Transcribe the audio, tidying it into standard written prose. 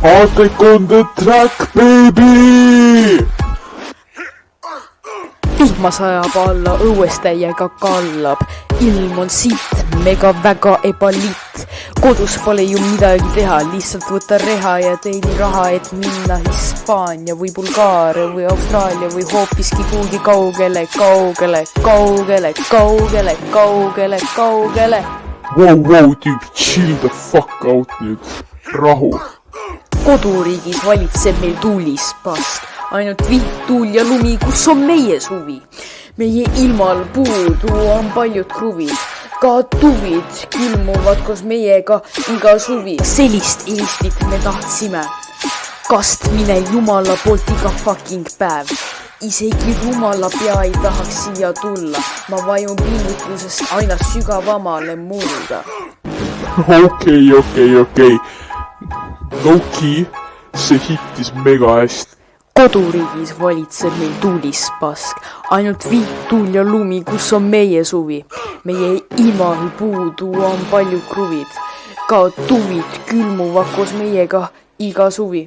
Heartbreak on the track, baby! Vihma sajab alla, õues täiega kallab. Ilm on sitt, mega väga ebalitt. Kodus pole ju midagi teha, lihtsalt võta reha ja teeni raha, et minna Hispaania või Bulgaaria või Austraalia või hoopiski kuhugi kaugele, kaugele, kaugele, kaugele, kaugele, kaugele. Wow, tüüp, chill the fuck out nüüd. Rahu. Koduriigis valitseb meil tuulis pask. Ainult viht, tuul ja lumi, kus on meie suvi. Meie ilmal puudu on paljud kruvid. Ka tuvid külmuvad koos meiega iga suvi. Sellist Eestit me tahtsime. Kastmine Jumala poolt iga fucking päev. Isegi rumala pea ei tahaks siia tulla. Ma vajun pingutusest aina sügavamale mulda. Okei. Low-key, see hittis mega hästi. Koduriigis valitseb meil tuulis pask. Ainult viht, tuul ja lumi, kus on meie suvi. Meie ilmal puudu on paljud kruvid. Ka tuvid külmuvad koos meiega iga suvi.